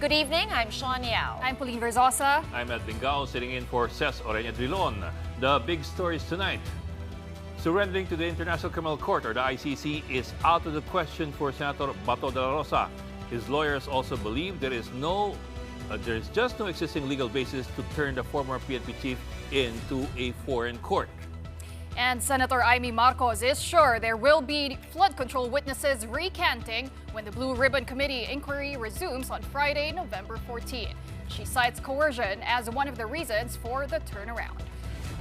Good evening, I'm Shawn Yao. I'm Pauline Verzosa. I'm Edwin Gao, sitting in for Ces Oreña-Drilon. The big stories tonight. Surrendering to the International Criminal Court, or the ICC, is out of the question for Senator Dela Rosa. His lawyers also believe there is just no existing legal basis to turn the former PNP chief into a foreign court. And Senator Marcos is sure there will be flood control witnesses recanting when the Blue Ribbon Committee inquiry resumes on Friday, November 14. She cites coercion as one of the reasons for the turnaround.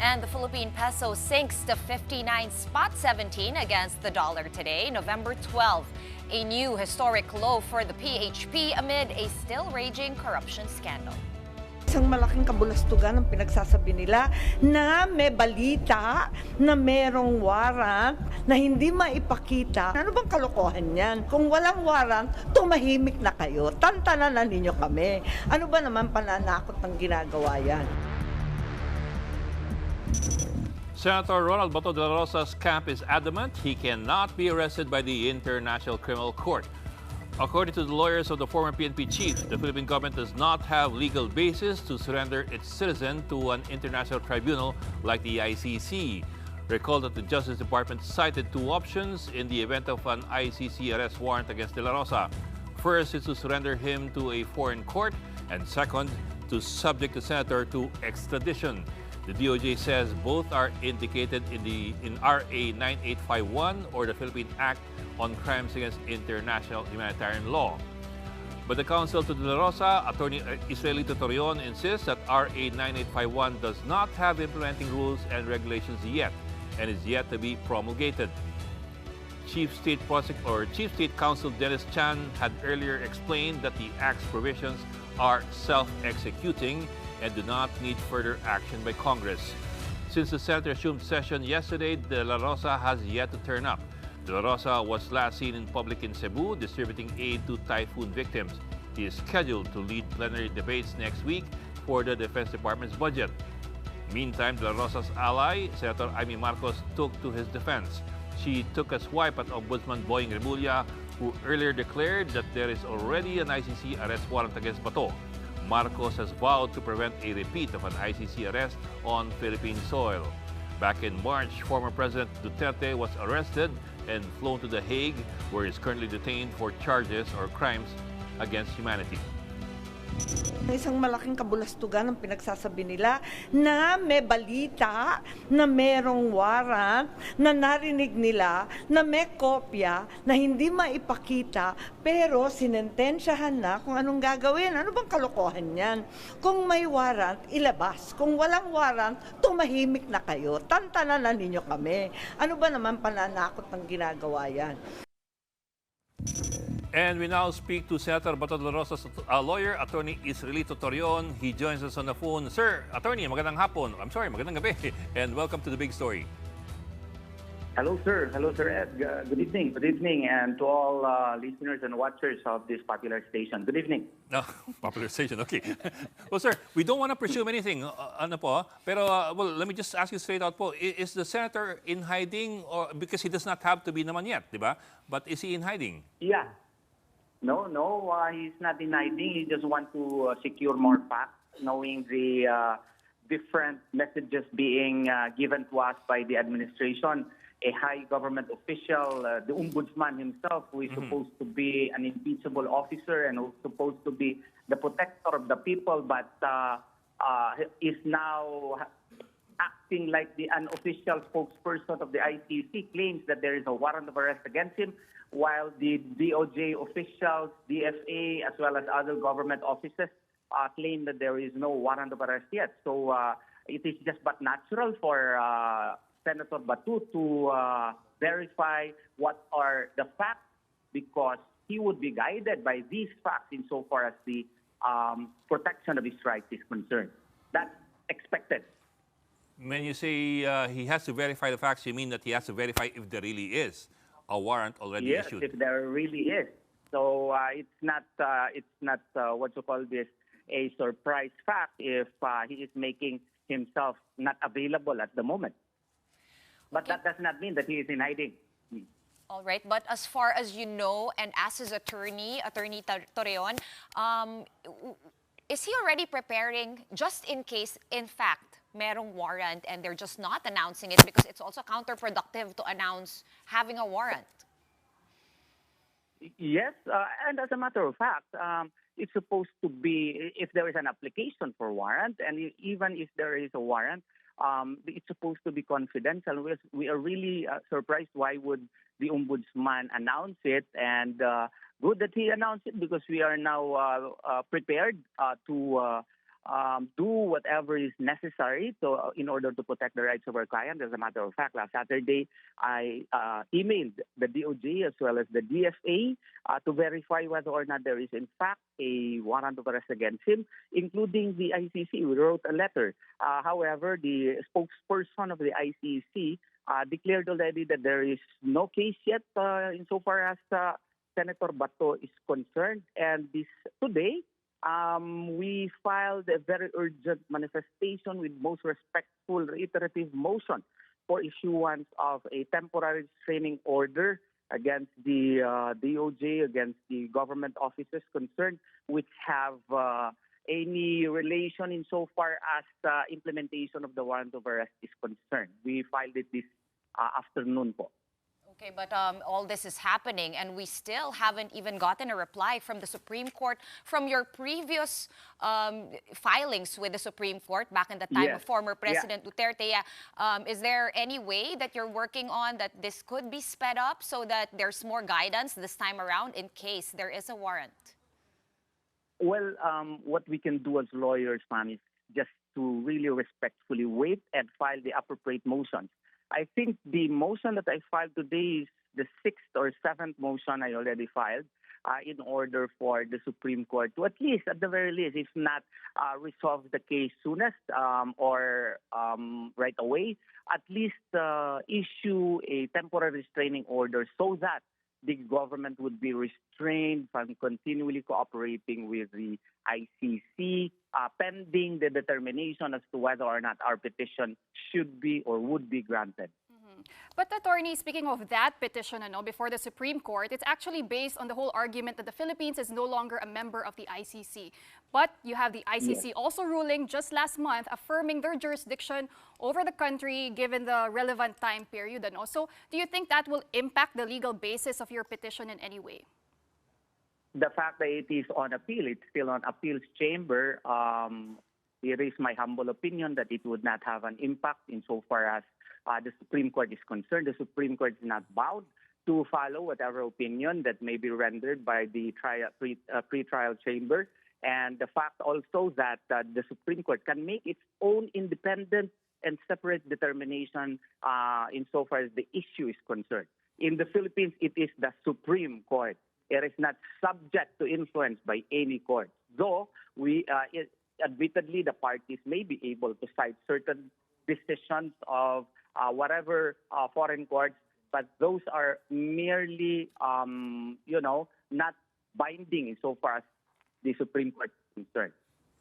And the Philippine peso sinks to 59.17 against the dollar today, November 12. A new historic low for the PHP amid a still raging corruption scandal. Isang malaking kabulastugan ang pinagsasabi nila na may balita na merong warrant na hindi maipakita. Ano bang kalokohan yan? Kung walang warrant, tumahimik na kayo. Tantanan na ninyo kami. Ano ba naman pananakot ng ginagawa yan? Senator Ronald Bato de la Rosa's camp is adamant he cannot be arrested by the International Criminal Court. According to the lawyers of the former PNP chief, the Philippine government does not have legal basis to surrender its citizen to an international tribunal like the ICC. Recall that the Justice Department cited two options in the event of an ICC arrest warrant against De La Rosa. First is to surrender him to a foreign court, and second, to subject the senator to extradition. The DOJ says both are indicated in RA 9851 or the Philippine Act on Crimes Against International Humanitarian Law. But the counsel to De La Rosa, Attorney Israelito Torion, insists that RA 9851 does not have implementing rules and regulations yet and is yet to be promulgated. Chief State Counsel Dennis Chan had earlier explained that the Act's provisions are self-executing and do not need further action by Congress. Since the Senate resumed session yesterday, De La Rosa has yet to turn up. De La Rosa was last seen in public in Cebu distributing aid to typhoon victims. He is scheduled to lead plenary debates next week for the Defense Department's budget. Meantime, De La Rosa's ally, Senator Marcos, took to his defense. She took a swipe at Ombudsman Boying Remulla, who earlier declared that there is already an ICC arrest warrant against Bato. Marcos has vowed to prevent a repeat of an ICC arrest on Philippine soil. Back in March, former President Duterte was arrested and flown to The Hague, where he is currently detained for charges or crimes against humanity. Isang malaking kabulastugan ang pinagsasabi nila na may balita na merong warrant na narinig nila na may kopya na hindi maipakita pero sinentensyahan na kung anong gagawin. Ano bang kalokohan yan? Kung may warrant, ilabas. Kung walang warrant, tumahimik na kayo. Tantanan na ninyo kami. Ano ba naman pananakot ng ginagawa yan? And we now speak to Senator Bato de la Rosa's lawyer, Attorney Israelito Torion. He joins us on the phone. Sir, Attorney, magandang hapon. Magandang gabi. And welcome to the Big Story. Hello, sir. Hello, Sir Ed. Good evening. Good evening. And to all listeners and watchers of this popular station. Good evening. No, popular station, okay. Well, sir, we don't want to presume anything. Pero, well, let me just ask you straight out po. Is the senator in hiding? Or because he does not have to be naman yet, di ba? But is he in hiding? Yeah. No, he's not in hiding. He just wants to secure more facts, knowing the different messages being given to us by the administration. A high government official, the ombudsman himself, who is supposed to be an impeachable officer and who's supposed to be the protector of the people, but is now acting like the unofficial spokesperson of the ICC, claims that there is a warrant of arrest against him, while the DOJ officials, DFA, as well as other government offices claim that there is no warrant of arrest yet. So it is just but natural for Senator Bato to verify what are the facts, because he would be guided by these facts insofar as the protection of his rights is concerned. That's expected. When you say he has to verify the facts, you mean that he has to verify if there really is a warrant already issued? Yes, if there really is. So it's not what you call this, a surprise fact if he is making himself not available at the moment. But that does not mean that he is in hiding. All right, but as far as you know, and as his attorney, Torreon, is he already preparing just in case, in fact, merong warrant and they're just not announcing it because it's also counterproductive to announce having a warrant? Yes, and as a matter of fact, it's supposed to be, if there is an application for warrant, and even if there is a warrant, it's supposed to be confidential. We are really surprised why would the Ombudsman announce it, and good that he announced it because we are now prepared to do whatever is necessary in order to protect the rights of our client. As a matter of fact, last Saturday, I emailed the DOJ as well as the DFA to verify whether or not there is in fact a warrant of arrest against him, including the ICC. We wrote a letter. However, the spokesperson of the ICC declared already that there is no case yet insofar as Senator Bato is concerned. And today, we filed a very urgent manifestation with most respectful reiterative motion for issuance of a temporary restraining order against the DOJ, against the government officers concerned, which have any relation insofar as implementation of the warrant of arrest is concerned. We filed it this afternoon po. Okay, but all this is happening and we still haven't even gotten a reply from the Supreme Court from your previous filings with the Supreme Court back in the time of former President Duterte. Is there any way that you're working on that this could be sped up so that there's more guidance this time around in case there is a warrant? Well, what we can do as lawyers, ma'am, is just to really respectfully wait and file the appropriate motions. I think the motion that I filed today is the 6th or 7th motion I already filed in order for the Supreme Court to at least, at the very least, if not resolve the case soonest or right away, at least issue a temporary restraining order so that the government would be restrained from continually cooperating with the ICC, pending the determination as to whether or not our petition should be or would be granted. But attorney, speaking of that petition before the Supreme Court, it's actually based on the whole argument that the Philippines is no longer a member of the ICC. But you have the ICC also ruling just last month affirming their jurisdiction over the country given the relevant time period. And also, do you think that will impact the legal basis of your petition in any way? The fact that it is on appeal, it's still on appeals chamber, it is my humble opinion that it would not have an impact insofar as the Supreme Court is concerned. The Supreme Court is not bound to follow whatever opinion that may be rendered by the pre-trial chamber. And the fact also that the Supreme Court can make its own independent and separate determination insofar as the issue is concerned. In the Philippines, it is the Supreme Court. It is not subject to influence by any court. Though, admittedly, the parties may be able to cite certain decisions of whatever foreign courts, but those are merely, not binding insofar as the Supreme Court is concerned.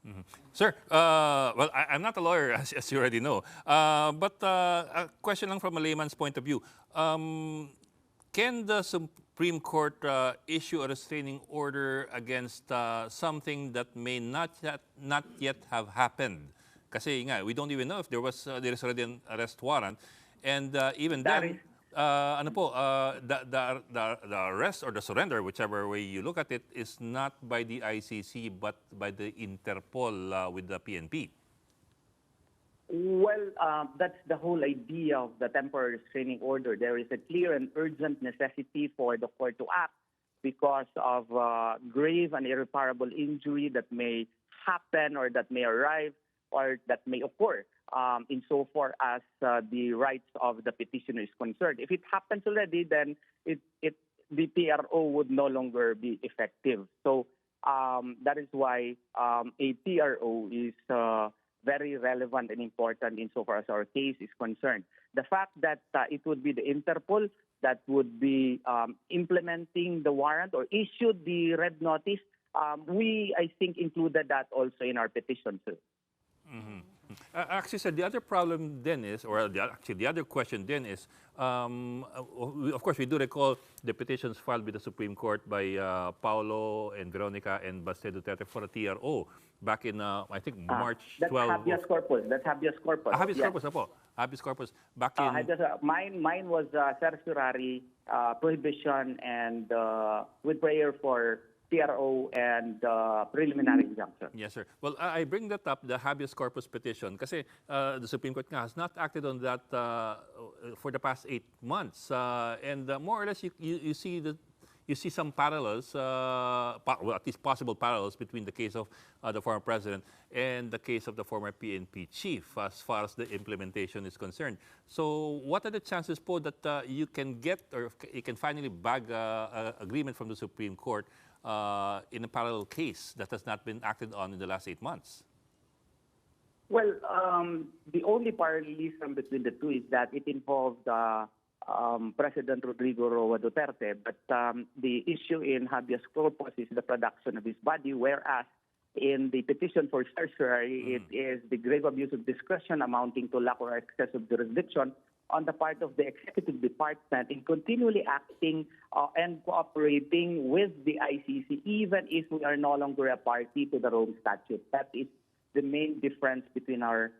Mm-hmm. Sir, well, I'm not a lawyer, as you already know, but a question lang from a layman's point of view. Can the Supreme Court issue a restraining order against something that may not yet have happened? Kasi nga, we don't even know if there is already an arrest warrant, and even then, the arrest or the surrender, whichever way you look at it, is not by the ICC but by the Interpol with the PNP. Well, that's the whole idea of the temporary restraining order. There is a clear and urgent necessity for the court to act because of grave and irreparable injury that may happen or that may arrive or that may occur insofar as the rights of the petitioner is concerned. If it happens already, then the TRO would no longer be effective. So that is why a TRO is very relevant and important insofar as our case is concerned. The fact that it would be the Interpol that would be implementing the warrant or issued the red notice, we, I think, included that also in our petition, sir. Mm-hmm. Actually, sir, the other problem then is, or actually the other question then is, of course, we do recall the petitions filed with the Supreme Court by Paulo and Veronica and Baste Duterte for a TRO back in, I think, March 12. That's habeas corpus. That's habeas corpus. Habeas corpus, apo. Habeas corpus. Back in... Mine was certiorari, prohibition, and with prayer for TRO and preliminary injunction. Yes, sir. Well, I bring that up, the habeas corpus petition, kasi the Supreme Court has not acted on that for the past 8 months. And more or less, you see some parallels, well, at least possible parallels between the case of the former president and the case of the former PNP chief as far as the implementation is concerned. So what are the chances, po, that you can get or you can finally bag agreement from the Supreme Court in a parallel case that has not been acted on in the last 8 months? Well, the only parallelism between the two is that it involved President Rodrigo Roa Duterte, but the issue in habeas corpus is the production of his body, whereas in the petition for certiorari, it is the grave abuse of discretion amounting to lack or excess of jurisdiction on the part of the executive department in continually acting and cooperating with the ICC, even if we are no longer a party to the Rome Statute. That is the main difference between our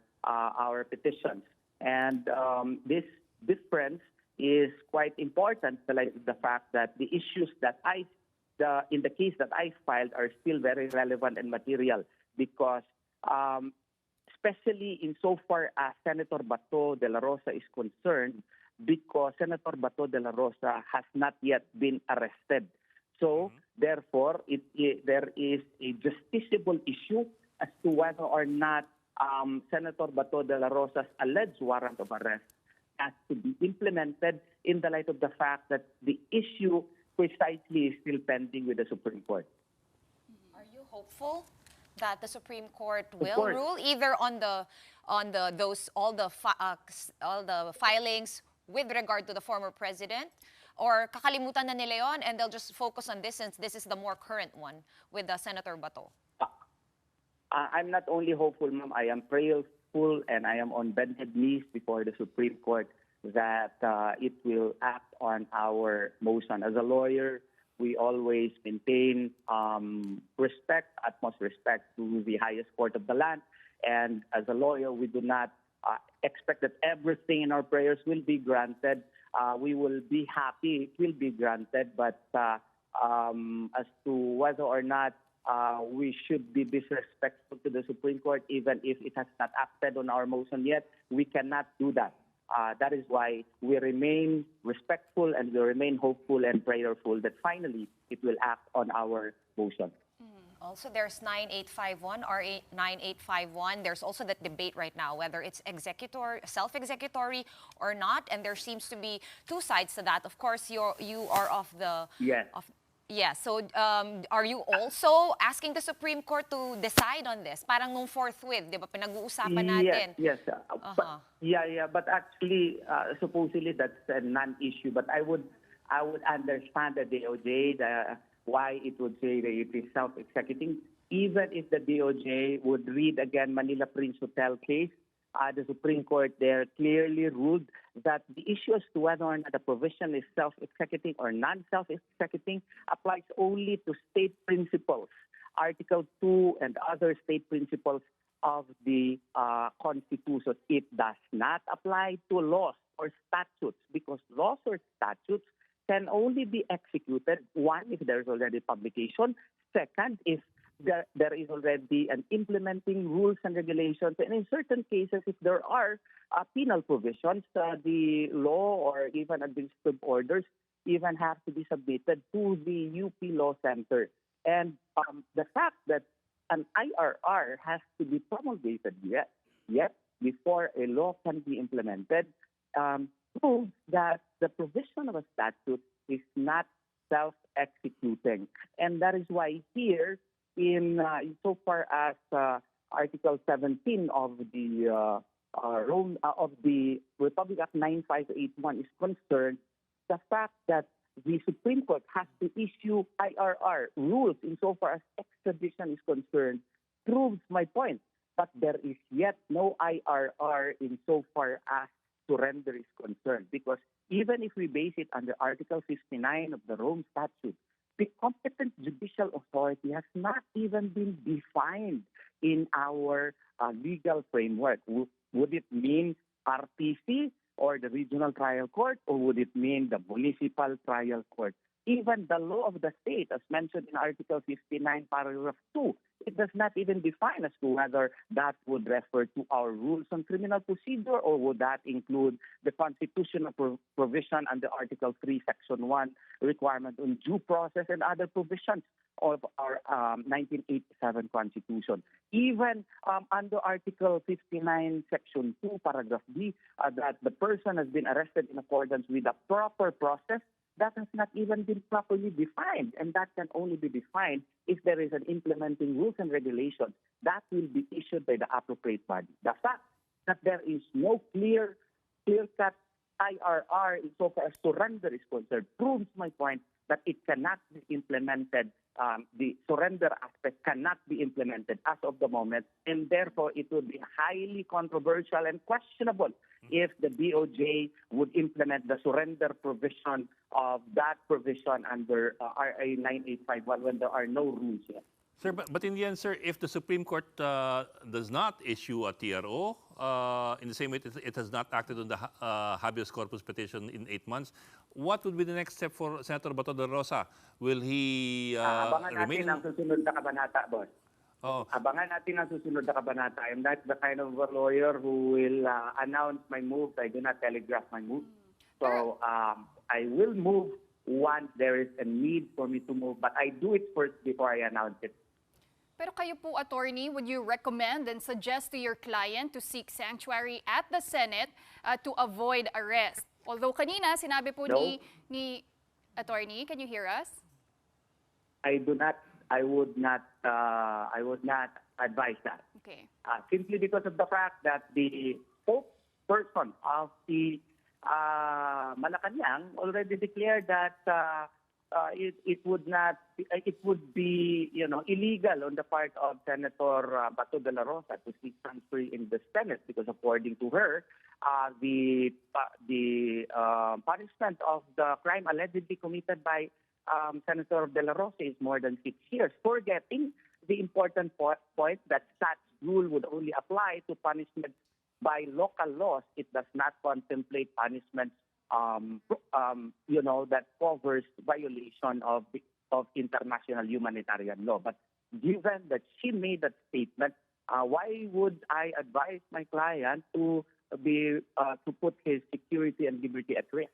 petitions. And this difference is quite important, like the fact that the issues that in the case that I filed are still very relevant and material because especially insofar as Senator Bato Dela Rosa is concerned, because Senator Bato Dela Rosa has not yet been arrested. So, therefore, there is a justiciable issue as to whether or not Senator Bato Dela Rosa's alleged warrant of arrest has to be implemented in the light of the fact that the issue precisely is still pending with the Supreme Court. Are you hopeful that the Supreme Court will rule either on all the filings with regard to the former president, or kakalimutan na nila yon and they'll just focus on this since this is the more current one with Senator Bato? I'm not only hopeful, ma'am. I am prayerful and I am on bended knees before the Supreme Court that it will act on our motion. As a lawyer, we always maintain respect, utmost respect to the highest court of the land. And as a lawyer, we do not expect that everything in our prayers will be granted. We will be happy it will be granted, but as to whether or not we should be disrespectful to the Supreme Court, even if it has not acted on our motion yet, we cannot do that. That is why we remain respectful and we remain hopeful and prayerful that finally it will act on our motion. Also, there's 9851, RA 9851. There's also that debate right now whether it's self-executory or not, and there seems to be two sides to that. Of course, you are of the... Yes. Yeah, so are you also asking the Supreme Court to decide on this? Parang nung forthwith, di ba, pinag-uusapan natin. Yes. But actually, supposedly that's a non-issue. But I would understand the DOJ, why it would say that it is self-executing. Even if the DOJ would read again Manila Prince Hotel case, the Supreme Court there clearly ruled that the issue as to whether or not the provision is self-executing or non-self-executing applies only to state principles, Article 2 and other state principles of the Constitution. It does not apply to laws or statutes because laws or statutes can only be executed, one, if there's already publication, second, if there is already an implementing rules and regulations. And in certain cases, if there are penal provisions, the law or even administrative orders even have to be submitted to the UP Law Center. And the fact that an IRR has to be promulgated yet before a law can be implemented proves that the provision of a statute is not self-executing. And that is why here, in so far as Article 17 of the Republic Act 9581 is concerned, the fact that the Supreme Court has to issue IRR rules insofar as extradition is concerned proves my point. but there is yet no IRR insofar as surrender is concerned. Because even if we base it under Article 59 of the Rome Statute, the competent judicial authority has not even been defined in our legal framework. Would it mean RTC or the Regional Trial Court, or would it mean the Municipal Trial Court? Even the law of the state, as mentioned in Article 59, paragraph 2, it does not even define as to whether that would refer to our rules on criminal procedure, or would that include the constitutional provision under Article 3, Section 1, requirement on due process and other provisions of our 1987 Constitution. Even under Article 59, Section 2, paragraph B, that the person has been arrested in accordance with a proper process, that has not even been properly defined, and that can only be defined if there is an implementing rules and regulations that will be issued by the appropriate body. The fact that there is no clear-cut IRR insofar as surrender is concerned proves my point that it cannot be implemented. The surrender aspect cannot be implemented as of the moment, and therefore it would be highly controversial and questionable if the DOJ would implement the surrender provision of that provision under RA 9851 when there are no rules yet. Sir, but in the end, sir, if the Supreme Court does not issue a TRO, in the same way it has not acted on the habeas corpus petition in 8 months, what would be the next step for Senator Bato de Rosa? Will he abangan remain? natin ang susunod na kabanata, boss. Oh. Abangan natin ang susunod na kabanata. I'm not the kind of a lawyer who will announce my moves. I do not telegraph my moves. So I will move once there is a need for me to move, but I do it first before I announce it. Pero kayo po, attorney, would you recommend and suggest to your client to seek sanctuary at the Senate to avoid arrest? Although kanina sinabi po ni attorney, can you hear us? I would not advise that. Okay. Simply because of the fact that the spokesperson of the Malacanang already declared that it would be illegal on the part of Senator Bato de la Rosa to seek sanctuary in the Senate, because according to her, the punishment of the crime allegedly committed by Senator De La Rosa is more than 6 years, forgetting the important point that such rule would only apply to punishment by local laws. It does not contemplate punishments that covers violation of international humanitarian law. But given that she made that statement, why would I advise my client to put his security and liberty at risk?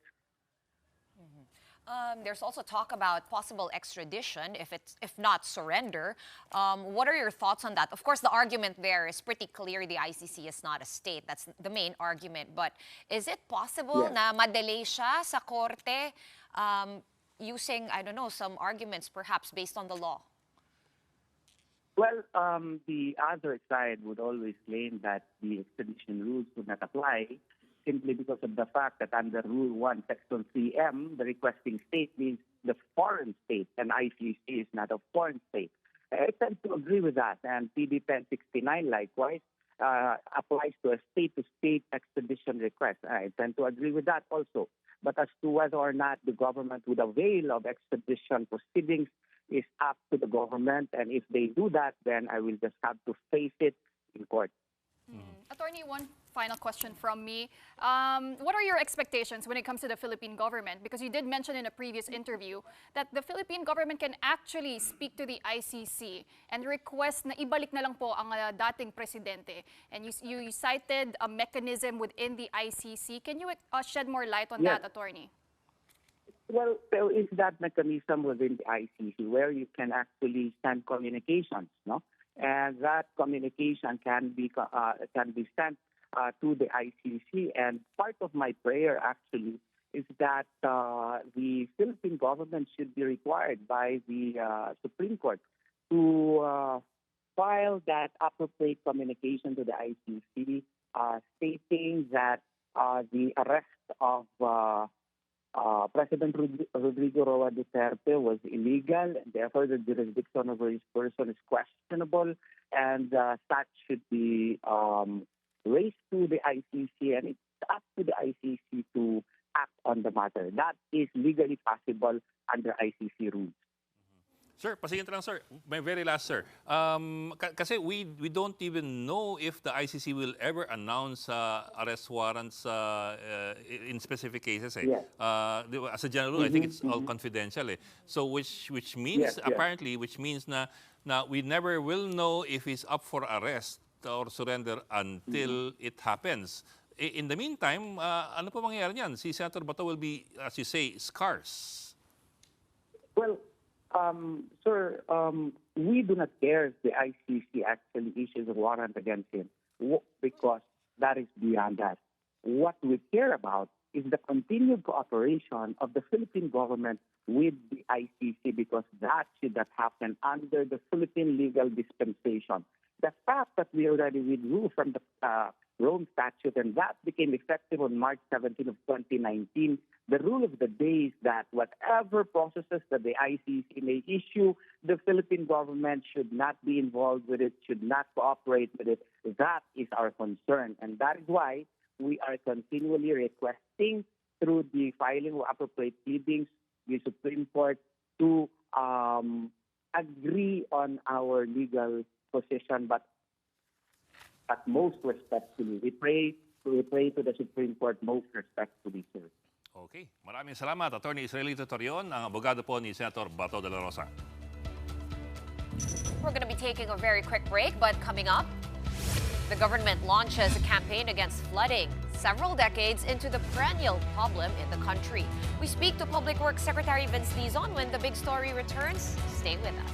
There's also talk about possible extradition if not surrender. What are your thoughts on that? Of course, the argument there is pretty clear. The ICC is not a state. That's the main argument. But is it possible na madelay siya sa korte using, I don't know, some arguments perhaps based on the law? Well, the other side would always claim that the extradition rules would not apply, simply because of the fact that under Rule 1, Section 3M, the requesting state means the foreign state, and ICC is not a foreign state. I tend to agree with that, and PB 1069 likewise applies to a state-to-state extradition request. I tend to agree with that also. But as to whether or not the government would avail of extradition proceedings is up to the government, and if they do that, then I will just have to face it in court. Attorney, one final question from me. What are your expectations when it comes to the Philippine government? Because you did mention in a previous interview that the Philippine government can actually speak to the ICC and request na ibalik na lang po ang dating presidente. And you cited a mechanism within the ICC. Can you shed more light on that, attorney? Well, there is that mechanism within the ICC where you can actually send communications, no? And that communication can be sent to the ICC. And part of my prayer actually is that the Philippine government should be required by the Supreme Court to file that appropriate communication to the ICC, stating that the arrest of President Rodrigo Roa Duterte was illegal, and therefore the jurisdiction over his person is questionable, and such should be raised to the ICC, and it's up to the ICC to act on the matter. That is legally possible under ICC rules. Sir, pasingit lang, sir. My very last, sir. Kasi we don't even know if the ICC will ever announce arrest warrants in specific cases. Yes. As a general rule, I think it's all confidential. So which means, Yes, yes. apparently, which means na we never will know if he's up for arrest or surrender until it happens. In the meantime, ano po mangyayari niyan? Si Senator Bato will be, as you say, scarce. Well, sir, we do not care if the ICC actually issues a warrant against him because that is beyond that. What we care about is the continued cooperation of the Philippine government with the ICC because that should not happen under the Philippine legal dispensation. The fact that we already withdrew from the Rome Statute and that became effective on March 17 of 2019, the rule of the day is that whatever processes that the ICC may issue, the Philippine government should not be involved with it, should not cooperate with it. That is our concern. And that is why we are continually requesting through the filing of appropriate pleadings, the Supreme Court to agree on our legal position, but most respectfully, we pray to the Supreme Court most respectfully, sir. Okay. Maraming salamat, Attorney Israelito Torion, ang abogado po ni Senator Bato Dela Rosa. We're going to be taking a very quick break, but coming up, the government launches a campaign against flooding several decades into the perennial problem in the country. We speak to Public Works Secretary Vince Dizon when the big story returns. Stay with us.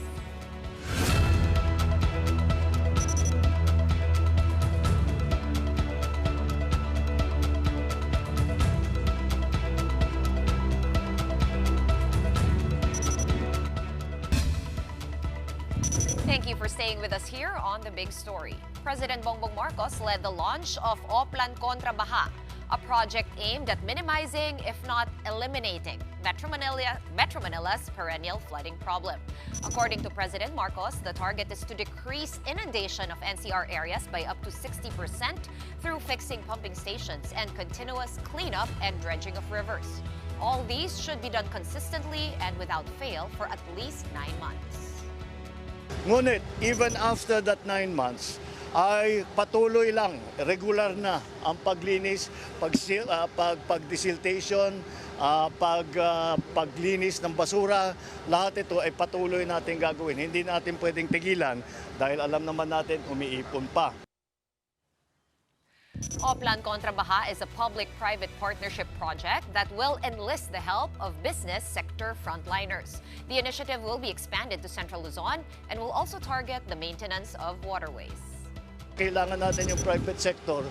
Thank you for staying with us here on The Big Story. President Bongbong Marcos led the launch of Oplan Kontra Baha, a project aimed at minimizing, if not eliminating, Metro Manila's perennial flooding problem. According to President Marcos, the target is to decrease inundation of NCR areas by up to 60% through fixing pumping stations and continuous cleanup and dredging of rivers. All these should be done consistently and without fail for at least 9 months. Ngunit, even after that 9 months, ay patuloy lang, regular na ang paglinis, pag-desiltation, paglinis ng basura. Lahat ito ay patuloy natin gagawin. Hindi natin pwedeng tigilan dahil alam naman natin umiipon pa. Oplan Kontra Baha is a public-private partnership project that will enlist the help of business sector frontliners. The initiative will be expanded to Central Luzon and will also target the maintenance of waterways. Kailangan natin yung private sector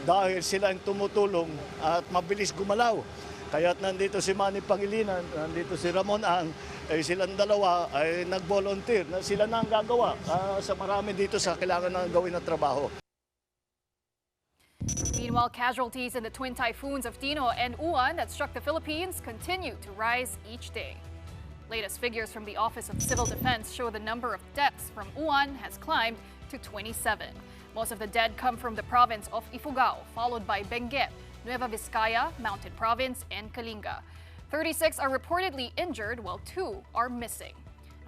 dahil sila ang tumutulong at mabilis gumalaw. Kaya't nandito si Manny Pangilinan, nandito si Ramon Ang, ay silang dalawa ay nag-volunteer na sila na ang gagawa sa marami dito sa kailangan na gawin na trabaho. Meanwhile, casualties in the twin typhoons of Tino and Uwan that struck the Philippines continue to rise each day. Latest figures from the Office of Civil Defense show the number of deaths from Uwan has climbed to 27. Most of the dead come from the province of Ifugao, followed by Benguet, Nueva Vizcaya, Mountain Province, and Kalinga. 36 are reportedly injured, while 2 are missing.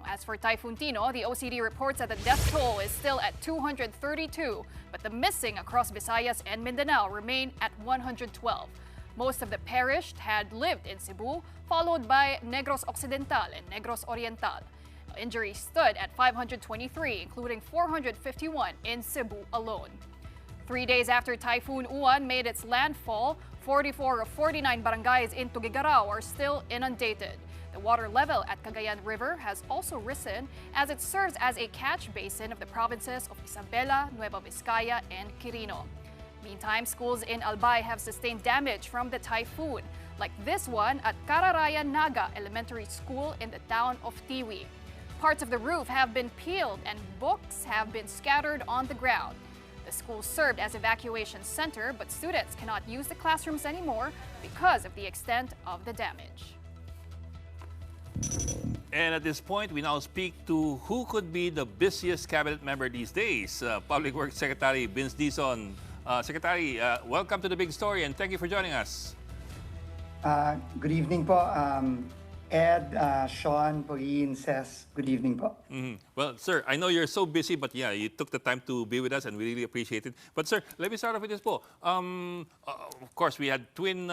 As for Typhoon Tino, the OCD reports that the death toll is still at 232, but the missing across Visayas and Mindanao remain at 112. Most of the perished had lived in Cebu, followed by Negros Occidental and Negros Oriental. Injuries stood at 523, including 451 in Cebu alone. 3 days after Typhoon Uwan made its landfall, 44 of 49 barangays in Tuguegarao are still inundated. The water level at Cagayan River has also risen as it serves as a catch basin of the provinces of Isabela, Nueva Vizcaya, and Quirino. Meantime, schools in Albay have sustained damage from the typhoon, like this one at Kararayan Naga Elementary School in the town of Tiwi. Parts of the roof have been peeled and books have been scattered on the ground. The school served as evacuation center, but students cannot use the classrooms anymore because of the extent of the damage. And at this point, we now speak to who could be the busiest cabinet member these days, Public Works Secretary Vince Dizon. Secretary, welcome to the Big Story and thank you for joining us. Good evening po. Ed, Shawn, Pauline, Ces, good evening po. Well, sir, I know you're so busy, but yeah, you took the time to be with us and we really appreciate it. But sir, let me start off with this po. Of course, we had twin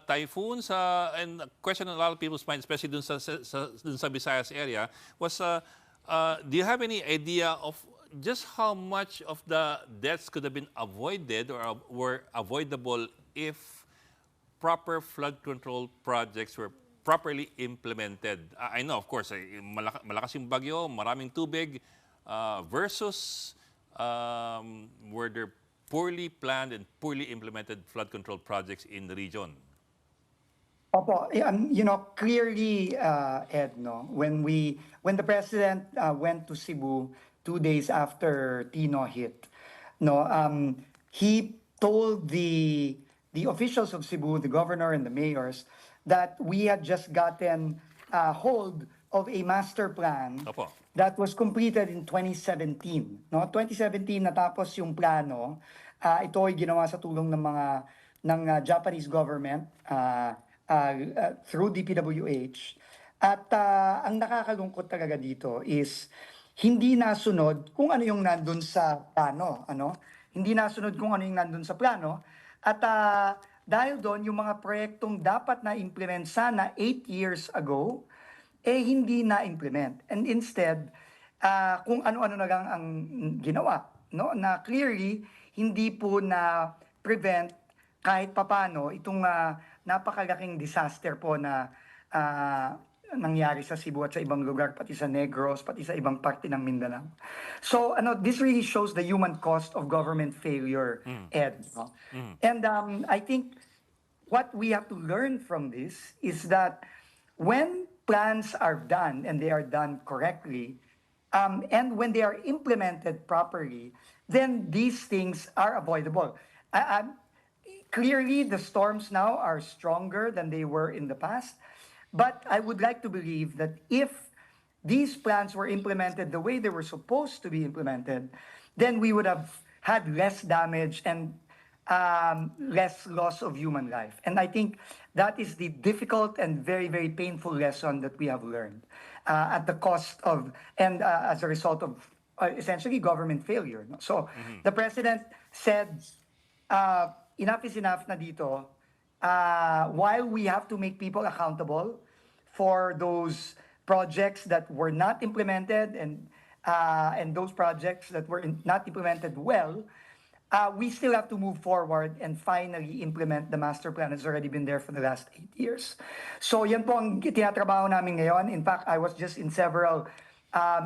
typhoons and a question on a lot of people's minds, especially dun sa Visayas area, was do you have any idea of just how much of the deaths could have been avoided or were avoidable if proper flood control projects were properly implemented? I know, of course, malakas yung bagyo, maraming tubig, versus were there poorly planned and poorly implemented flood control projects in the region? Opo, clearly, Ed, no, when the president went to Cebu 2 days after Tino hit, no, he told the officials of Cebu, the governor and the mayors, that we had just gotten hold of a master plan Opo. that was completed in 2017. No, 2017 natapos yung plano. Ito ay ginawa sa tulong ng Japanese government through DPWH. At ang nakakalungkot talaga dito is hindi nasunod kung ano yung nandun sa plano, ano? Hindi nasunod kung ano yung nandun sa plano. At dahil doon, yung mga proyektong dapat na-implement sana 8 years ago, hindi na-implement. And instead, kung ano-ano na lang ang ginawa, no? Na clearly, hindi po na-prevent kahit papano itong napakalaking disaster po na nangyari sa Cebu at sa ibang lugar, pati sa Negros, pati sa ibang parte ng Mindanao. So, this really shows the human cost of government failure, Ed. No? And I think what we have to learn from this is that when plans are done, and they are done correctly, and when they are implemented properly, then these things are avoidable. Clearly, the storms now are stronger than they were in the past. But I would like to believe that if these plans were implemented the way they were supposed to be implemented, then we would have had less damage and less loss of human life. And I think that is the difficult and very, very painful lesson that we have learned at the cost of, and as a result of essentially government failure. No? So the president said, enough is enough na dito. While we have to make people accountable for those projects that were not implemented and those projects that were not implemented well, we still have to move forward and finally implement the master plan that's already been there for the last 8 years. So yan po ang tinatrabaho namin ngayon. In fact, I was just in several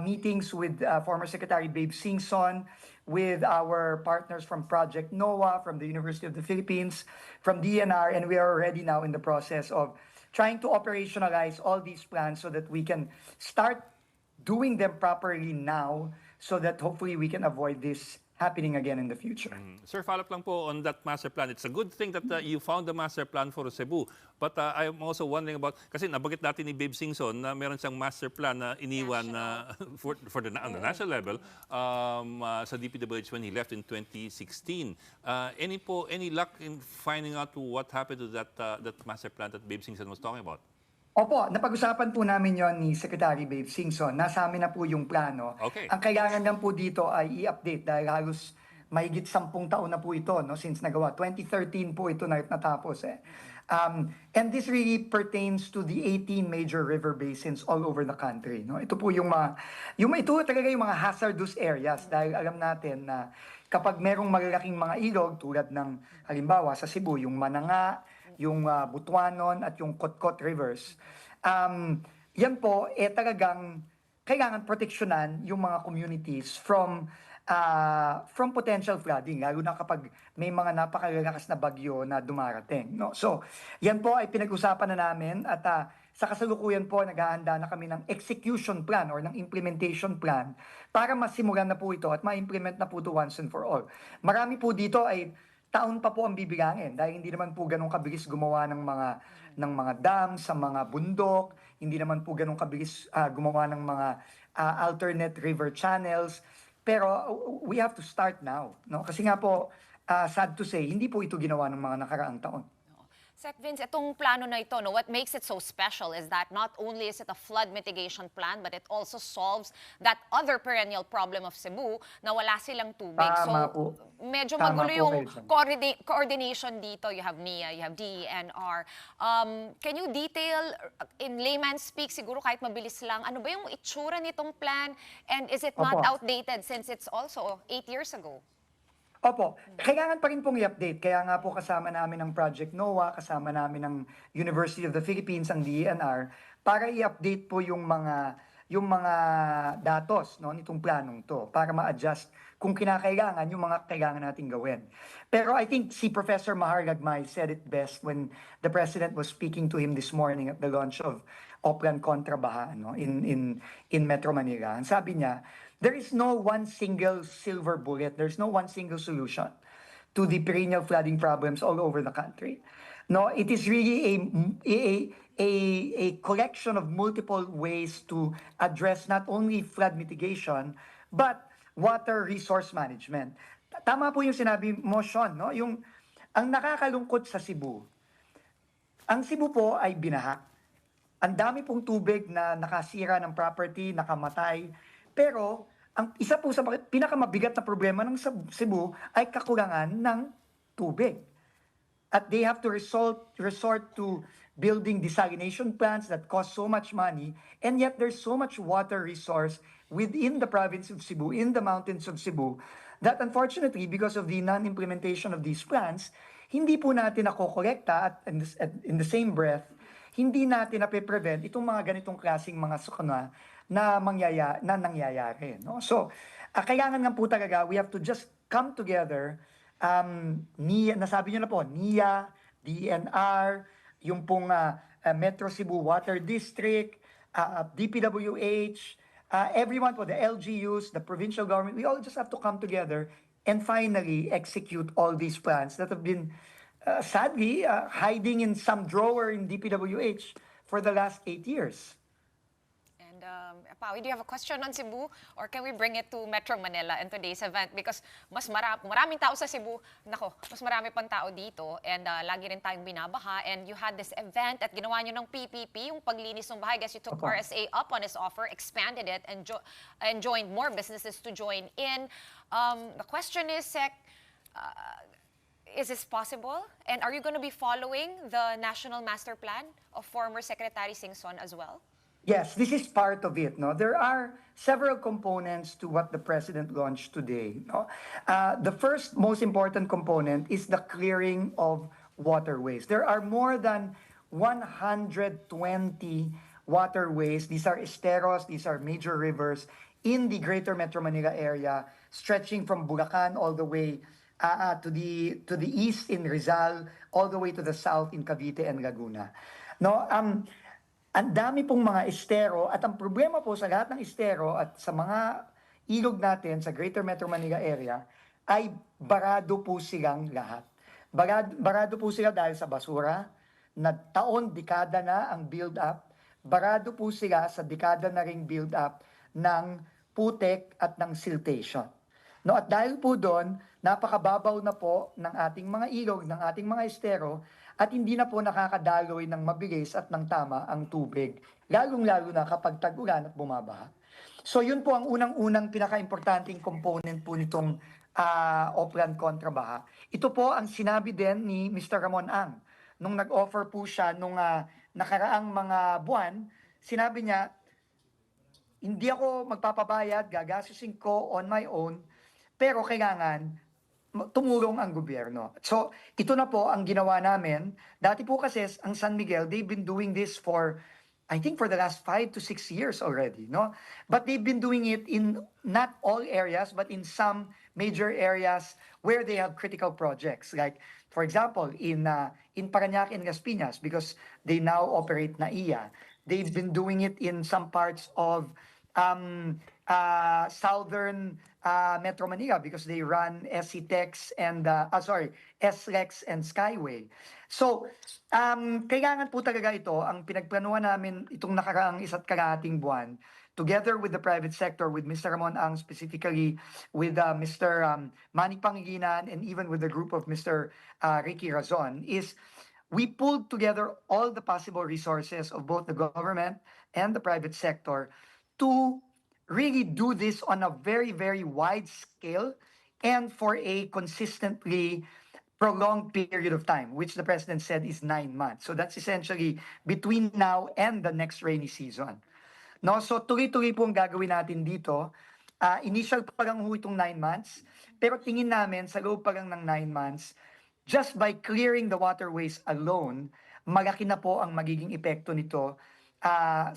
meetings with former Secretary Babe Singson, with our partners from Project NOAA, from the University of the Philippines, from DNR, and we are already now in the process of trying to operationalize all these plans so that we can start doing them properly now so that hopefully we can avoid this happening again in the future. Sir, follow-up lang po on that master plan. It's a good thing that you found the master plan for Cebu. But I'm also wondering about, kasi nabanggit natin ni Babe Singson na meron siyang master plan na iniwan for on the national level sa DPWH when he left in 2016. Any luck in finding out what happened to that master plan that Babe Singson was talking about? Opo, napag-usapan po namin yon ni Secretary Babe Singson. Nasa amin na po yung plano. Okay. Ang kailangan lang po dito ay i-update dahil halos mahigit 10 taon na po ito, no, since nagawa. 2013 po ito natapos. And this really pertains to the 18 major river basins all over the country. No? Ito po ito talaga yung mga hazardous areas dahil alam natin na kapag merong malalaking mga ilog tulad ng halimbawa sa Cebu, yung Mananga, yung Butuanon at yung Kotkot Rivers, yan po, talagang kailangan proteksyonan yung mga communities from potential flooding, lalo na kapag may mga napakalalakas na bagyo na dumarating. No? So, yan po ay pinag-usapan na namin at sa kasalukuyan po, naghahanda na kami ng execution plan or ng implementation plan para masimulan na po ito at ma-implement na po ito once and for all. Marami po dito ay taon pa po ang bibilangin dahil hindi naman po ganun kabilis gumawa ng mga dam sa mga bundok, hindi naman po ganun kabilis gumawa ng mga alternate river channels. Pero we have to start now, no? Kasi nga po, sad to say, hindi po ito ginawa ng mga nakaraang taon. Sec Vince, itong plano na ito, no, what makes it so special is that not only is it a flood mitigation plan, but it also solves that other perennial problem of Cebu na wala silang tubig. Tama po. Medyo Tama magulo po yung kayo dyan. coordination dito. You have NIA, you have DENR. Can you detail, in layman's speak, siguro kahit mabilis lang, ano ba yung itsura nitong plan? And is it not Opo. outdated since it's also 8 years ago? Opo, kailangan pa rin pong i-update. Kaya nga po kasama namin ang Project NOAA, kasama namin ang University of the Philippines, ang DENR, para i-update po yung mga datos, no, nitong planong to, para ma-adjust kung kinakailangan yung mga kailangan nating gawin. Pero I think si Professor Mahar Gagmay said it best when the President was speaking to him this morning at the launch of Oplan Kontra Baha, no, in Metro Manila. Ang sabi niya, there is no one single silver bullet. There's no one single solution to the perennial flooding problems all over the country. No, it is really a collection of multiple ways to address not only flood mitigation, but water resource management. Tama po yung sinabi mo, Shawn, no? Ang nakakalungkot sa Cebu, ang Cebu po ay binaha. Ang dami pong tubig na nakasira ng property, nakamatay. Pero ang isa po sa pinakamabigat na problema ng Cebu ay kakulangan ng tubig. At they have to resort to building desalination plants that cost so much money, and yet there's so much water resource within the province of Cebu, in the mountains of Cebu, that unfortunately, because of the non-implementation of these plants, hindi po natin nakokolekta at in the same breath, hindi natin nape-prevent itong mga ganitong klaseng mga sakuna na nangyayari. No? So, kailangan nga po talaga, we have to just come together, nasabi niyo na po, NIA, DNR, yung pong Metro Cebu Water District, DPWH, everyone po, the LGUs, the provincial government, we all just have to come together and finally execute all these plans that have been sadly hiding in some drawer in DPWH for the last 8 years. Pawi, do you have a question on Cebu? Or can we bring it to Metro Manila in today's event? Because maraming tao sa Cebu, mas marami pang tao dito. And lagi rin tayong binabaha. And you had this event at ginawa nyo ng PPP, yung paglinis ng bahay. I guess you took RSA up on his offer, expanded it, and joined more businesses to join in. The question is, Sec, is this possible? And are you going to be following the National Master Plan of former Secretary Singson as well? Yes, this is part of it. No, there are several components to what the president launched today. No, the first most important component is the clearing of waterways. There are more than 120 waterways. These are esteros. These are major rivers in the Greater Metro Manila area, stretching from Bulacan all the way to the east in Rizal, all the way to the south in Cavite and Laguna. No, ang dami pong mga estero at ang problema po sa lahat ng estero at sa mga ilog natin sa Greater Metro Manila area ay barado po silang lahat. Barado po sila dahil sa basura, na dekada na ang build-up. Barado po sila sa dekada na ring build-up ng putek at ng siltation. No, at dahil po doon, napakababaw na po ng ating mga ilog, ng ating mga estero, at hindi na po nakakadaloy ng mabilis at ng tama ang tubig, lalong-lalo na kapag tag-ulan at bumabaha. So yun po ang unang-unang pinaka-importanting component po nitong Oplan Kontra Baha. Ito po ang sinabi din ni Mr. Ramon Ang. Nung nag-offer po siya nung nakaraang mga buwan, sinabi niya, hindi ako magpapabayad, gagasusin ko on my own, pero kailangan tumulong ang gobyerno. So, ito na po ang ginawa namin. Dati po kasi ang San Miguel, they've been doing this for, I think for the last 5 to 6 years already, no? But they've been doing it in not all areas, but in some major areas where they have critical projects. Like, for example, in Parañaque and Las Piñas, because they now operate NAIA. They've been doing it in some parts of Southern Metro Manila because they run SCTEX and, SLEX and Skyway. So, kailangan po talaga ito, ang pinagplanuhan namin itong nakaraang isa't kalahating buwan, together with the private sector, with Mr. Ramon Ang specifically, with Mr. Manny Pangilinan, and even with the group of Mr. Ricky Razon, is we pulled together all the possible resources of both the government and the private sector to really do this on a very, very wide scale and for a consistently prolonged period of time, which the president said is 9 months. So that's essentially between now and the next rainy season. No, so tuloy-tuloy po ang gagawin natin dito. Initial pa lang ho itong 9 months, pero tingin namin sa loob pa lang ng 9 months, just by clearing the waterways alone, malaki na po ang magiging epekto nito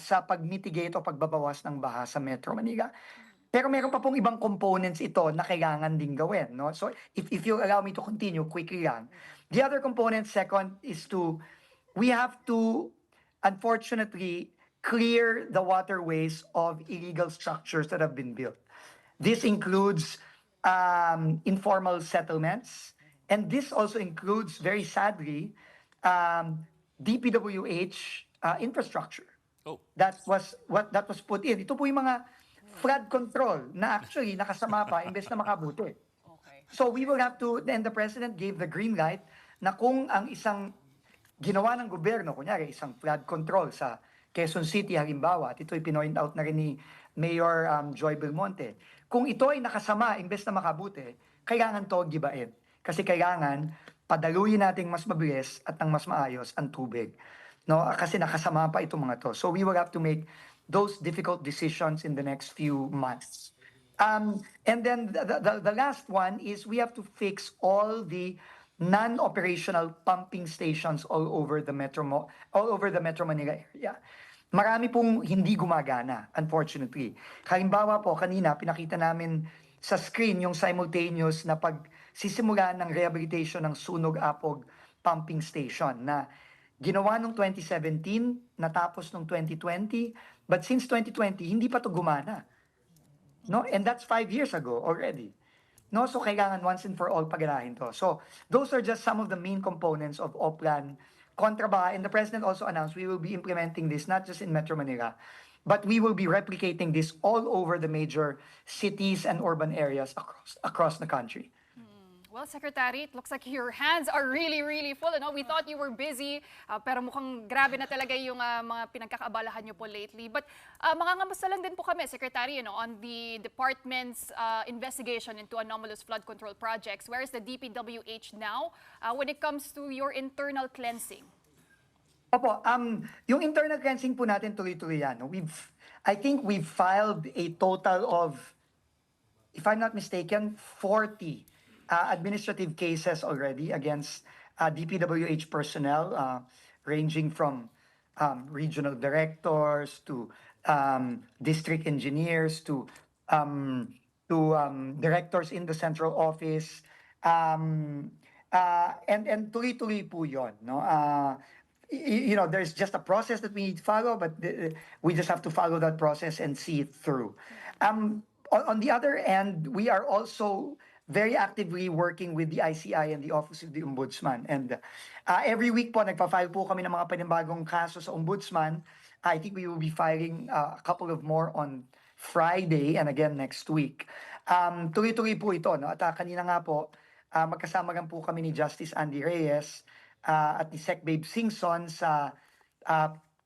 sa pag-mitigate o pagbabawas ng baha sa Metro Manila. Pero meron pa pong ibang components ito na kailangan din gawin. No? So if you allow me to continue quickly lang. The other component, second, is we have to, unfortunately, clear the waterways of illegal structures that have been built. This includes informal settlements, and this also includes, very sadly, DPWH infrastructure. Oh. That was put in. Ito po yung mga flood control na actually nakasama pa imbes na makabuti. Okay. So we will have to, and the president gave the green light na kung ang isang ginawa ng gobyerno, kunyari isang flood control sa Quezon City halimbawa, at ito ay pinoint out na rin ni Mayor Joy Belmonte, kung ito ay nakasama imbes na makabuti, kailangan to gibain. Kasi kailangan padaluyin nating mas mabilis at ng mas maayos ang tubig. No? Kasi nakasama pa itong mga to. So we will have to make those difficult decisions in the next few months. And then the last one is we have to fix all the non-operational pumping stations all over the Metro Manila area. Marami pong hindi gumagana, unfortunately. Halimbawa po, kanina pinakita namin sa screen yung simultaneous na pagsisimula ng rehabilitation ng Sunog-Apog pumping station na ginawa nung 2017, natapos nung 2020, but since 2020, hindi pa to gumana. No? And that's 5 years ago already. No, so kailangan once and for all paganahin to. So those are just some of the main components of Oplan Kontra Baha. And the president also announced we will be implementing this not just in Metro Manila, but we will be replicating this all over the major cities and urban areas across the country. Well, Secretary, it looks like your hands are really, really full. No? We thought you were busy, pero mukhang grabe na talaga yung mga pinagkakaabalahan nyo po lately. But mangangamusta lang din po kami, Secretary, on the department's investigation into anomalous flood control projects. Where is the DPWH now when it comes to your internal cleansing? Opo, yung internal cleansing po natin tuloy-tuloy yan. No? I think we've filed a total of, if I'm not mistaken, 40 administrative cases already against DPWH personnel, ranging from regional directors to district engineers to directors in the central office, and tuloy-tuloy po yun, no? There's just a process that we need to follow, but we just have to follow that process and see it through. On the other end, we are also very actively working with the ICI and the Office of the Ombudsman. And every week po, nagpa-file po kami ng mga panibagong kaso sa Ombudsman. I think we will be filing a couple of more on Friday and again next week. Tuloy-tuloy po ito. No? At kanina nga po, magkasama lang po kami ni Justice Andy Reyes at ni Sec. Babe Singson sa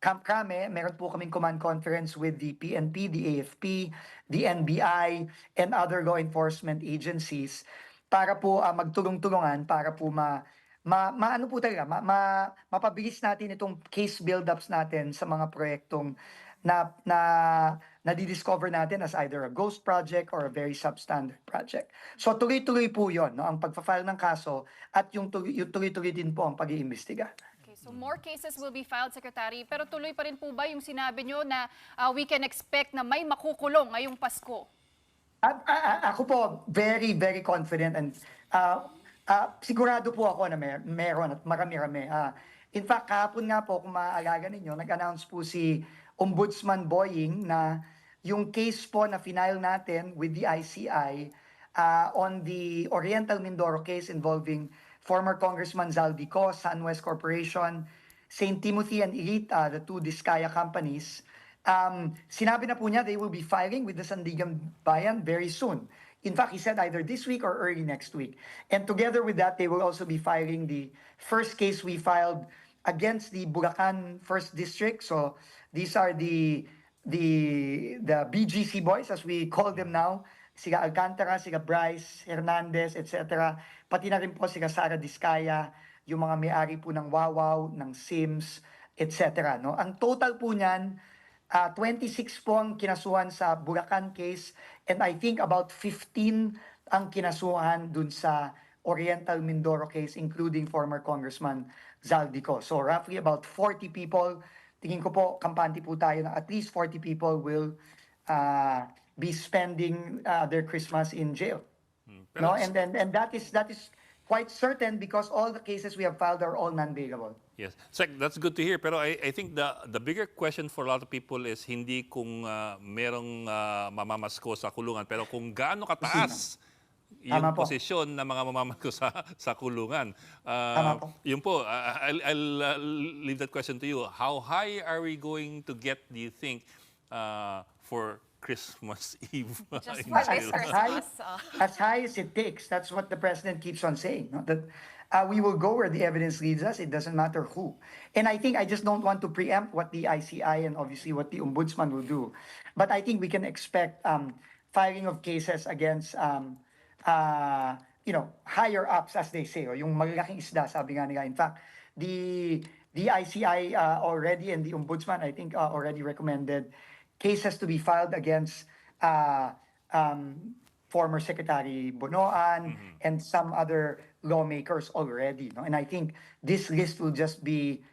Camp Crame. Meron po kaming command conference with the PNP, the AFP, the NBI, and other law enforcement agencies para po magtulong-tulungan, para po ano po talaga, mapabilis natin itong case build-ups natin sa mga proyektong na di-discover natin as either a ghost project or a very substandard project. So tuloy-tuloy po yun, no? Ang pagpa-file ng kaso at yung tuloy-tuloy din po ang pag-iimbestiga. So more cases will be filed, Secretary. Pero tuloy pa rin po ba yung sinabi nyo na we can expect na may makukulong ngayong Pasko? Ako po, very, very confident and sigurado po ako na meron at marami-rami. In fact, kahapon nga po, kung maaalala ninyo, nag-announce po si Ombudsman Boying na yung case po na final natin with the ICI on the Oriental Mindoro case involving former Congressman Zaldico, Sunwest Corporation, St. Timothy and Elita, the two Diskaya companies. Sinabi na po niya they will be filing with the Sandigan Bayan very soon. In fact, he said either this week or early next week. And together with that, they will also be filing the first case we filed against the Bulacan First District. So these are the BGC boys, as we call them now. Sila Alcantara, sila Bryce, Hernandez, etc. Pati na rin po sila Sara Diskaya, yung mga may-ari po ng Wawaw, ng Sims, etc. No? Ang total po niyan, 26 po ang kinasuhan sa Bulacan case, and I think about 15 ang kinasuhan dun sa Oriental Mindoro case, including former Congressman Zaldico. So roughly about 40 people. Tingin ko po, kampante po tayo na at least 40 people will be spending their Christmas in jail. No? And that is quite certain because all the cases we have filed are all non-bailable. Yes, Sec, that's good to hear. Pero I think the bigger question for a lot of people is hindi kung merong mamamasko sa kulungan, pero kung gaano kataas yung posisyon ng mga mamamasko sa kulungan. Yun po, I'll leave that question to you. How high are we going to get, do you think, for Christmas Eve? Just for this Christmas. As high as it takes. That's what the president keeps on saying. No? That we will go where the evidence leads us. It doesn't matter who. And I think I just don't want to preempt what the ICI and obviously what the ombudsman will do. But I think we can expect filing of cases against higher ups, as they say, o yung malalaking isda, sabi nga nila. In fact, the ICI already and the ombudsman, I think, already recommended cases to be filed against former Secretary Bonoan and some other lawmakers already. No? And I think this list will just be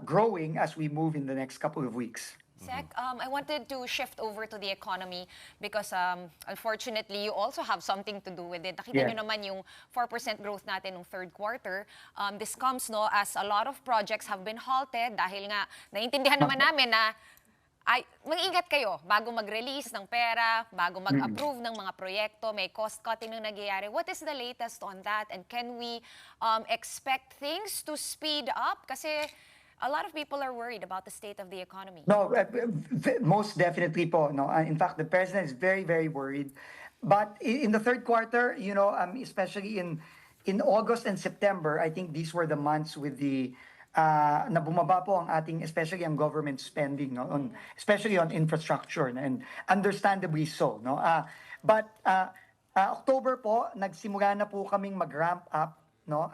growing as we move in the next couple of weeks. Sec, I wanted to shift over to the economy because unfortunately, you also have something to do with it. Nakita nyo naman yung 4% growth natin ng third quarter. This comes as a lot of projects have been halted dahil nga naiintindihan naman namin na mag-ingat kayo bago mag-release ng pera, bago mag-approve ng mga proyekto, may cost-cutting na nagyayari. What is the latest on that? And can we expect things to speed up? Kasi a lot of people are worried about the state of the economy. No, most definitely po. No? In fact, the president is very, very worried. But in the third quarter, especially in August and September, I think these were the months with the na bumaba po ang ating, especially ang government spending, no? Especially on infrastructure, and understandably so. No? But October po, nagsimula na po kaming mag-ramp up. No?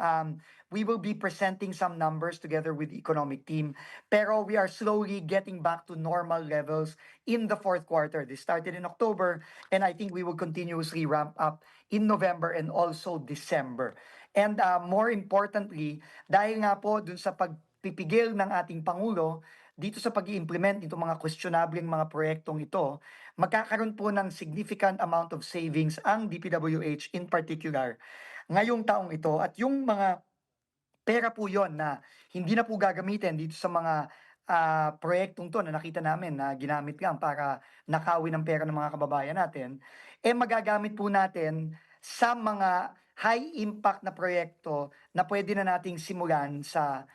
We will be presenting some numbers together with the economic team, pero we are slowly getting back to normal levels in the fourth quarter. This started in October, and I think we will continuously ramp up in November and also December. And more importantly, dahil nga po dun sa pagpipigil ng ating Pangulo, dito sa pag-i-implement itong mga questionableng mga proyektong ito, magkakaroon po ng significant amount of savings ang DPWH in particular ngayong taong ito. At yung mga pera po yon na hindi na po gagamitin dito sa mga proyektong to na nakita namin na ginamit lang para nakawin ng pera ng mga kababayan natin, magagamit po natin sa mga high-impact na proyekto na pwede na nating simulan sa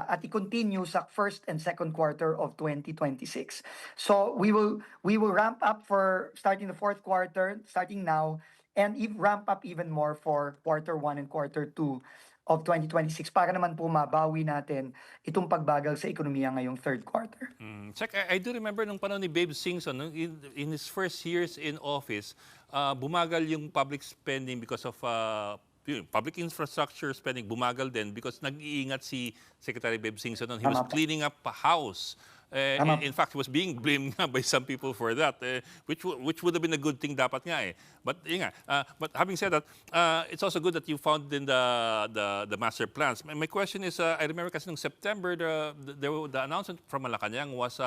at i-continue sa first and second quarter of 2026. So we will ramp up for starting the fourth quarter, starting now, and ramp up even more for quarter 1 and quarter 2 of 2026 para naman po mabawi natin itong pagbagal sa ekonomiya ngayong third quarter. Check, I do remember nung panahon ni Babe Singson, in his first years in office, bumagal yung public spending because of public infrastructure spending, bumagal din because nag-iingat si Secretary Babe Singson. He was cleaning up a house. In fact, he was being blamed by some people for that, which would have been a good thing dapat nga eh. But but having said that, it's also good that you found in the master plans. My question is, I remember kasi noong September, the announcement from Malacanang was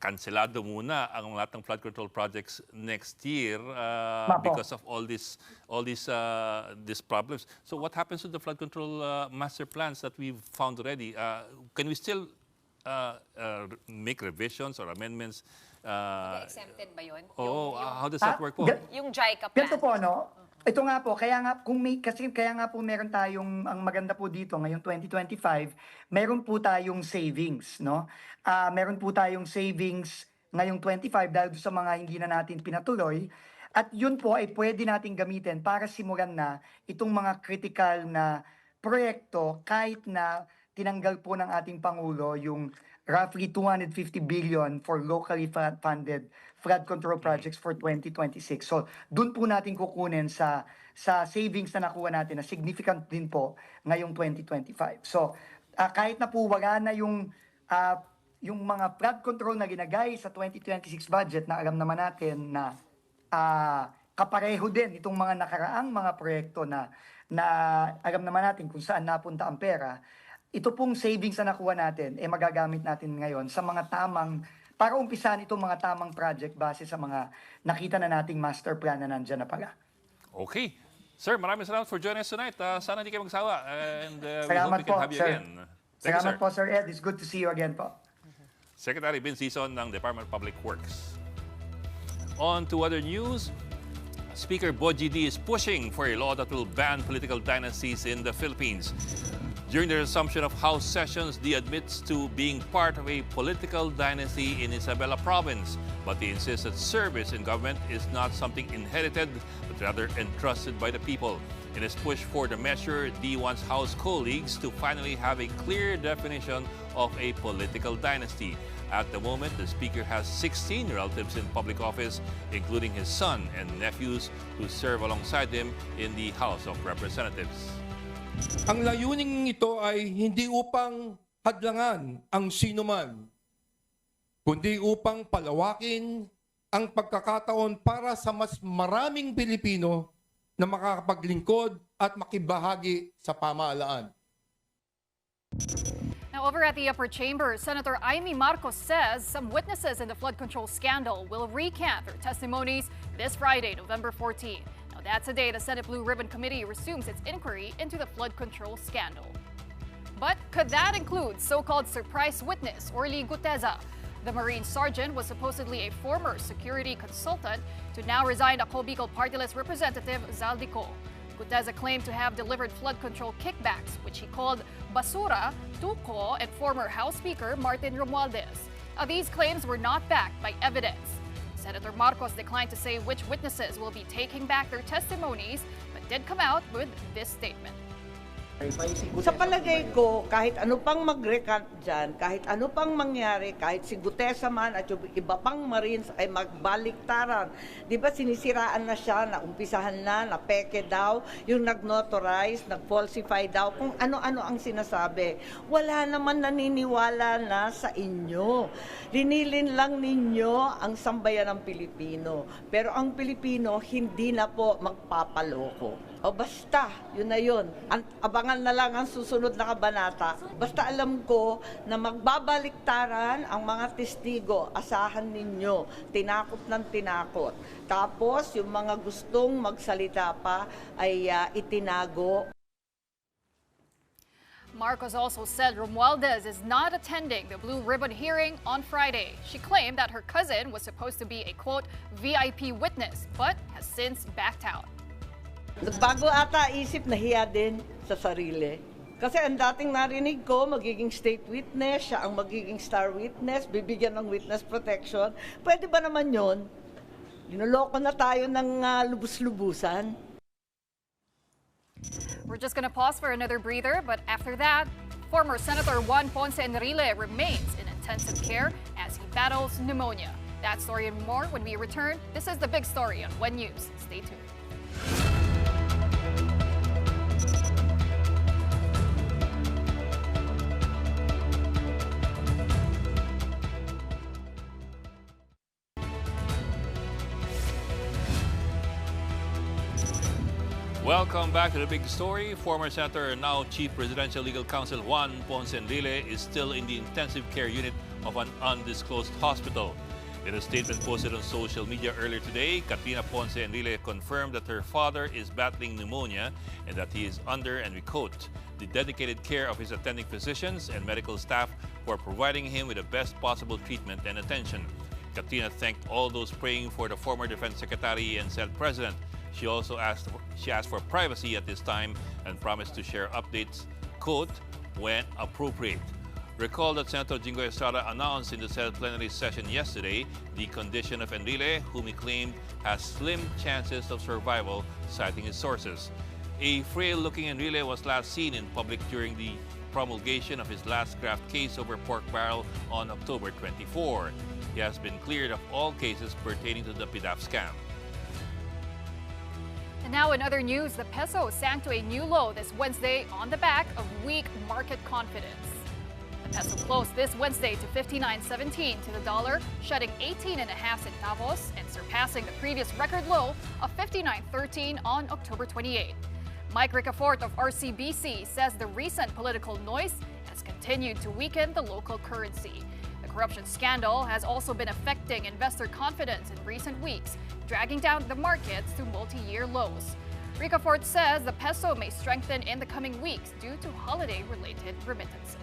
cancelado muna ang lahat ng flood control projects next year because of all these problems. So what happens to the flood control master plans that we've found already? Can we still make revisions or amendments Exempted ba yun? How does that work po? Yung JICA plan. Ganito po, no? Ito nga po, kaya nga, kaya nga po meron tayong, ang maganda po dito, ngayong 2025, meron po tayong savings, no? Meron po tayong savings ngayong 25 dahil sa mga hindi na natin pinatuloy. At yun po ay pwede natin gamitin para simulan na itong mga critical na proyekto kahit na tinanggal po ng ating Pangulo yung roughly 250 billion for locally funded flood control projects for 2026. So, dun po natin kukunin sa savings na nakuha natin na significant din po ngayong 2025. So, kahit na po wala na yung mga flood control na ginagay sa 2026 budget na alam naman natin na kapareho din itong mga nakaraang mga proyekto na alam naman natin kung saan napunta ang pera, ito pong savings na nakuha natin, magagamit natin ngayon sa mga para umpisahan itong mga tamang project base sa mga nakita na nating master plan na nandyan na pala. Okay. Sir, maraming salamat for joining us tonight. Sana hindi kayo magsawa. And we hope Salamat we can po, have you sir. again. Thank you, Salamat sir. po, Sir Ed. It's good to see you again po. Secretary Vince Dizon ng Department of Public Works. On to other news. Speaker Boji D is pushing for a law that will ban political dynasties in the Philippines. During the resumption of House sessions, D admits to being part of a political dynasty in Isabela province, but he insists that service in government is not something inherited, but rather entrusted by the people. In his push for the measure, D wants House colleagues to finally have a clear definition of a political dynasty. At the moment, the Speaker has 16 relatives in public office, including his son and nephews who serve alongside him in the House of Representatives. Ang layuning ito ay hindi upang hadlangan ang sinuman, kundi upang palawakin ang pagkakataon para sa mas maraming Pilipino na makakapaglingkod at makibahagi sa pamahalaan. Now, over at the upper chamber, Senator Amy Marcos says some witnesses in the flood control scandal will recant their testimonies this Friday, November 14. Now, that's the day the Senate Blue Ribbon Committee resumes its inquiry into the flood control scandal. But could that include so-called surprise witness Orly Guteza? The Marine Sergeant was supposedly a former security consultant to now resign Ako Bicol Party List Representative Zaldico. Guteza claimed to have delivered flood control kickbacks, which he called basura, to Ko and former House Speaker Martin Romualdez. These claims were not backed by evidence. Senator Marcos declined to say which witnesses will be taking back their testimonies, but did come out with this statement. Sa palagay ko, kahit ano pang mag-recant dyan, kahit ano pang mangyari, kahit si Gutesa man at yung iba pang Marines ay magbaliktaran. Di ba sinisiraan na siya, naumpisahan na peke daw, yung nag-notarize, nag-falsify daw, kung ano-ano ang sinasabi. Wala naman naniniwala na sa inyo. Linilin lang ninyo ang sambayan ng Pilipino. Pero ang Pilipino hindi na po magpapaloko. O basta, yun na yun. Abangan na lang ang susunod na kabanata. Basta alam ko na magbabaliktaran ang mga testigo. Asahan ninyo. Tinakot ng tinakot. Tapos, yung mga gustong magsalita pa ay itinago. Marcos also said Romualdez is not attending the Blue Ribbon hearing on Friday. She claimed that her cousin was supposed to be a, quote, VIP witness, but has since backed out. Bago ata isip, nahiya din sa sarili. Kasi ang dating narinig ko, magiging state witness, siya ang magiging star witness, bibigyan ng witness protection. Pwede ba naman yun? Linuloko na tayo ng lubus-lubusan. We're just going to pause for another breather, but after that, former Senator Juan Ponce Enrile remains in intensive care as he battles pneumonia. That story and more when we return. This is The Big Story on One News. Stay tuned. Welcome back to The Big Story. Former Senator, now Chief Presidential Legal Counsel Juan Ponce Enrile is still in the intensive care unit of an undisclosed hospital. In a statement posted on social media earlier today, Katrina Ponce Enrile confirmed that her father is battling pneumonia and that he is under, and we quote, the dedicated care of his attending physicians and medical staff who are providing him with the best possible treatment and attention. Katrina thanked all those praying for the former Defense Secretary and Senate President. She also asked for privacy at this time and promised to share updates, quote, when appropriate. Recall that Senator Jingo Estrada announced in the Senate plenary session yesterday the condition of Enrile, whom he claimed has slim chances of survival, citing his sources. A frail-looking Enrile was last seen in public during the promulgation of his last graft case over pork barrel on October 24. He has been cleared of all cases pertaining to the PDAF scam. And now in other news, the peso sank to a new low this Wednesday on the back of weak market confidence. The peso closed this Wednesday to 59.17 to the dollar, shedding 18.5 centavos and surpassing the previous record low of 59.13 on October 28. Mike Ricafort of RCBC says the recent political noise has continued to weaken the local currency. The corruption scandal has also been affecting investor confidence in recent weeks, dragging down the markets to multi-year lows. Ricafort says the peso may strengthen in the coming weeks due to holiday-related remittances.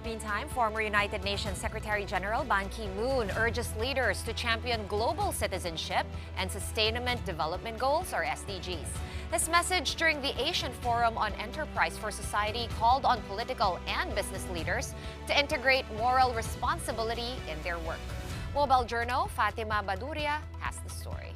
Meantime, former United Nations Secretary General Ban Ki-moon urges leaders to champion global citizenship and Sustainable Development Goals, or SDGs. His message during the Asian Forum on Enterprise for Society called on political and business leaders to integrate moral responsibility in their work. Mobile Journal Fatima Baduria has the story.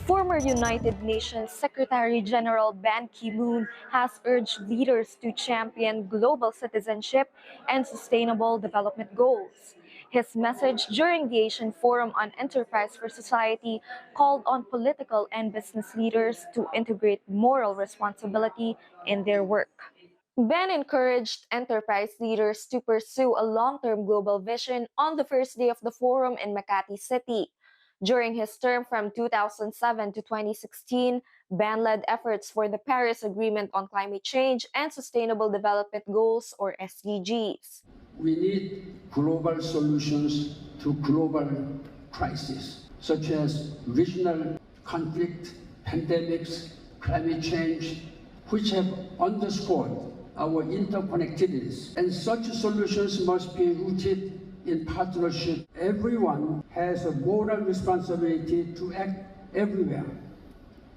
Former United Nations Secretary General Ban Ki-moon has urged leaders to champion global citizenship and sustainable development goals. His message during the Asian Forum on Enterprise for Society called on political and business leaders to integrate moral responsibility in their work. Ban encouraged enterprise leaders to pursue a long-term global vision on the first day of the forum in Makati City. During his term from 2007 to 2016, Ban led efforts for the Paris Agreement on Climate Change and Sustainable Development Goals, or SDGs. We need global solutions to global crises, such as regional conflict, pandemics, climate change, which have underscored our interconnectedness. And such solutions must be rooted in partnership. Everyone has a moral responsibility to act everywhere,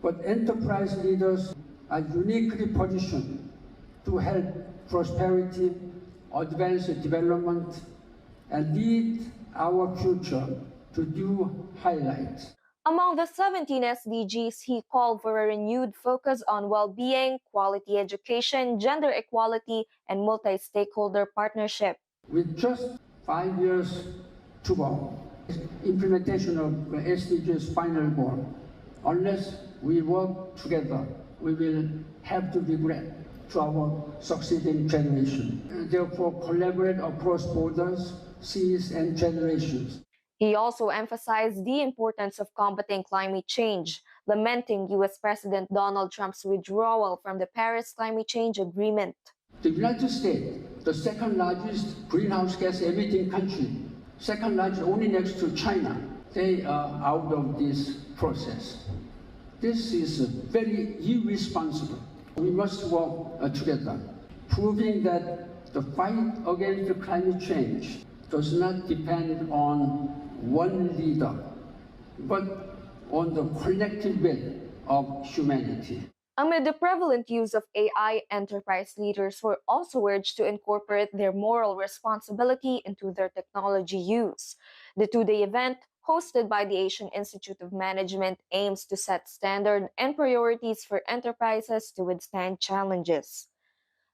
but enterprise leaders are uniquely positioned to help prosperity, advance development, and lead our future to new heights. Among the 17 SDGs, he called for a renewed focus on well-being, quality education, gender equality, and multi-stakeholder partnership. With just 5 years to go, implementation of the SDGs final goal. Unless we work together, we will have to regret to our succeeding generation. Therefore, collaborate across borders, seas, and generations. He also emphasized the importance of combating climate change, lamenting U.S. President Donald Trump's withdrawal from the Paris Climate Change Agreement. The United States, the second largest greenhouse gas emitting country, second largest only next to China, they are out of this process. This is very irresponsible. We must work together, proving that the fight against climate change does not depend on one leader, but on the collective will of humanity. Amid the prevalent use of AI, enterprise leaders were also urged to incorporate their moral responsibility into their technology use. The two-day event, hosted by the Asian Institute of Management, aims to set standard and priorities for enterprises to withstand challenges.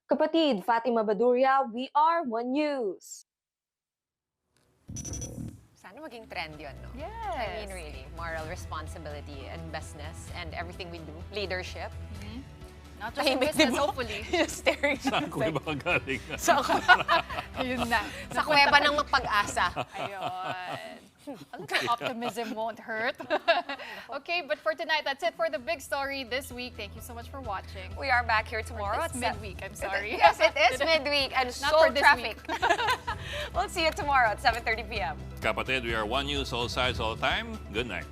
Kapatid, Fatima Baduria, we are One News. Sana maging trend yun, no? Yes. I mean, really, moral responsibility and business and everything we do, leadership. Not just in business, hopefully. Staring. Saan ko ba galing? Ayun na. Sa kuweba ng mapag-asa. Ayun. Optimism won't hurt. Okay, but for tonight, that's it for the big story this week. Thank you so much for watching. We are back here tomorrow. It's midweek, I'm sorry. Yes, it is midweek and Not so for this traffic. week. We'll see you tomorrow at 7:30 p.m. Kapatid, we are One News, all sides, all time. Good night.